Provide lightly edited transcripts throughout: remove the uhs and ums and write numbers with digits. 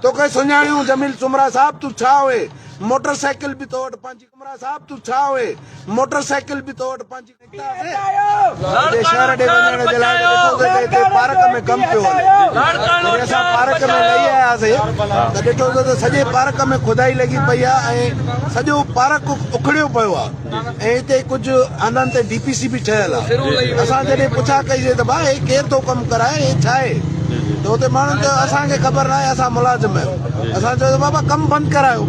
तो कहीं सुञाणियूं जमील चुमरा साहब तू छा हुए मोटरसाइकिल भी तो वटि पंहिंजी चुमरा साहब तू छा हुए मोटरसाइकिल भी तो वटि पंहिंजी शहर ॾे वञण जे लाइ ॾिठो त हिते पार्क में कमु पियो हले असां पार्क में लही आयासीं त ॾिठो त सॼे पार्क में खुदाई लॻी पई आहे ऐं सॼो पार्क उखड़ियो पियो आहे ऐं हिते कुझु हंधनि ते डीपीसी बि ठहियल आहे। असां जॾहिं पुछा कईसीं त भाउ हे केरु थो कमु कराए हे छा आहे त हुते माण्हुनि चयो असांखे ख़बर न आहे असां मुलाज़िम आहियूं। असां चयो बाबा कमु बंदि करायो।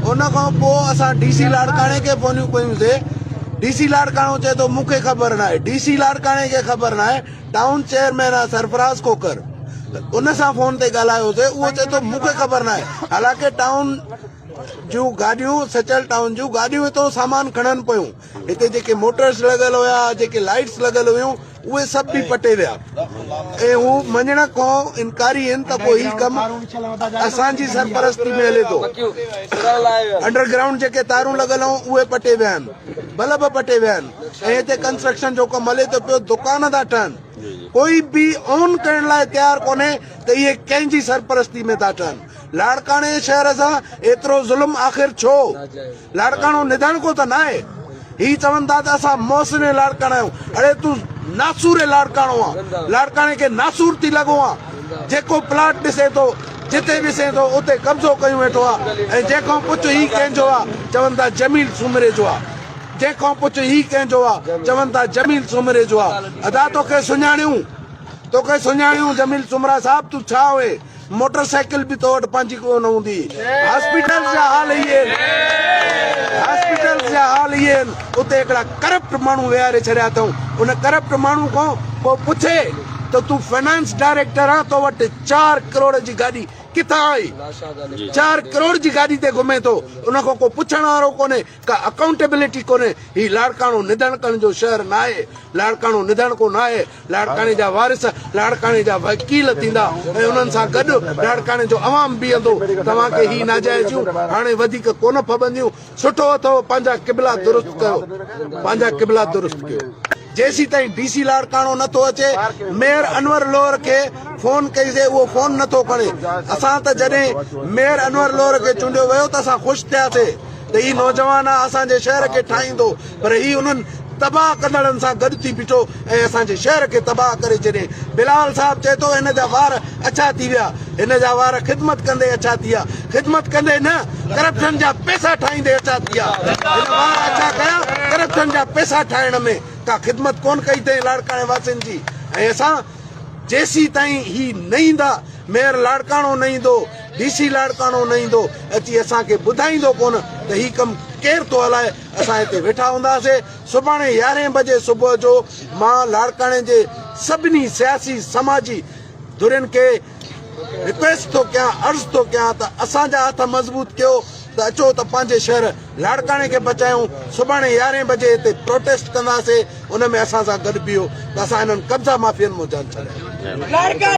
उन खां पोइ असां डीसी लाड़काणे खे फोनियूं कयूंसीं। डीसी लाड़काणो चए थो मूंखे ख़बर न आहे। डीसी लाड़काणे खे ख़बर न आहे। टाउन चेयरमैन आहे सरफराज़ खोकर उन सां फोन ते ॻाल्हायोसीं उहो चए थो मूंखे ख़बर न आहे। हालांकि टाउन जूं गाॾियूं सचल टाउन जूं गाॾियूं हितां सामान खणनि पियूं। हिते जेके मोटर्स लॻल हुया जेके लाइट्स लॻल हुयूं उहे सभु बि पटे विया ऐं हू मञण खां इनकारी आहिनि त पोइ हीउ कमु असांजी सरपरस्ती में हले थो। अंडरग्राउंड जेके तारूं लॻल हुयूं उहे पटे विया आहिनि बल्ब पटे विया आहिनि ऐं हिते कंस्ट्रक्शन जो कमु हले थो पियो। दुकान था ठहनि कोई बि ऑन करण लाइ तयारु कोन्हे त इहे कंहिंजी सरपरस्ती में था ठहनि। लाड़काणे शहर सां एतिरो ज़ुल्म आख़िर छो? लाड़काणो निधण को त न आहे। ही चवनि था त असां मोहसिन लाड़काणा आहियूं। अड़े तूं नासूर लाड़काणो आहे। लाड़काणे खे नासूर थी लॻो आहे। जेको प्लाट ॾिसे थो जिते ॾिसे थो उते कब्ज़ो कयूं वेठो आहे ऐं जंहिंखां पुछु ही कंहिंजो आहे चवनि था जमील सुमरे जो आहे। जंहिंखां पुछु ही कंहिंजो आहे चवनि था जमील सुमरे जो आहे। अदा तोखे सुञाणियूं जमील सुमरा साहब तू छा हुए मोटरसाइकिल भी तो वटि पंहिंजी कोन हूंदी। हॉस्पिटल जा हाल इहे हॉस्पिटल जा हाल इहे उते हिकिड़ा करप्ट माण्हू वेहारे छॾिया अथऊं। उन करप्ट माण्हू खां को पुछे त तूं फाइनेंस डायरेक्टर आहे तो वटि 4 करोड़ जी गाॾी किथां आई? 4 करोड़ जी गाॾी ते घुमे थो। उन खां को पुछण वारो कोन्हे का अकाउंटेबिलिटी कोन्हे। ही लाड़काणो निधण करण जो शहर न आहे। लाड़काणो निधण को न आहे। लाड़काणे जा वारिस लाड़काणे जा वकील थींदा ऐं उन्हनि सां गॾु लाड़काणे जो अवाम बीहंदो। तव्हांखे ही नाजाइज़ियूं हाणे वधीक कोन फबंदियूं। सुठो अथव पंहिंजा क़िबला दुरुस्त कयो पंहिंजा क़िबला दुरुस्त कयो। जेसी ताईं डीसी लाड़काणो नथो अचे मेयर अनवर लोहर खे फोन कईसीं उहो फोन नथो खणे। असां त जॾहिं मेयर अनवर लोहर खे चूंडियो वियो त असां ख़ुशि थियासीं त ही नौजवान आहे असांजे शहर खे ठाहींदो पर ही उन्हनि तबाह कंदड़नि सां गॾु थी बीठो ऐं असांजे शहर खे तबाह करे छॾे। बिलाल साहब चए थो हिन जा वार अछा थी विया। हिन जा वार ख़िदमत कंदे अछा थी विया। ख़िदमत कंदे न करप्शन जा पैसा ठाहींदे अछा थी विया। हिन वार अछा कया करप्शन जा पैसा ठाहिण में का ख़िदमत कोन कई अथई लाड़काणे वासियुनि जी। ऐं असां जेसी ताईं ही न ईंदा मेयर लाड़काणो न ईंदो डीसी लाड़काणो न ईंदो अची असांखे ॿुधाईंदो कोन त ही कमु केरु थो हलाए असां हिते वेठा हूंदासीं। सुभाणे 11 बजे सुबुह जो मां लाड़काणे जे सभिनी सियासी समाजी धुरियुनि खे रिक्वेस्ट थो कयां अर्ज़ थो कयां त असांजा हथ मज़बूत कयो त अचो त पंहिंजे शहर लाड़काणे खे बचायूं। सुभाणे 11 बजे हिते प्रोटेस्ट कंदासीं। उन में असां सां गॾु बीहो त असां हिननि कब्ज़ा माफ़ियनि मां जान छॾायूं।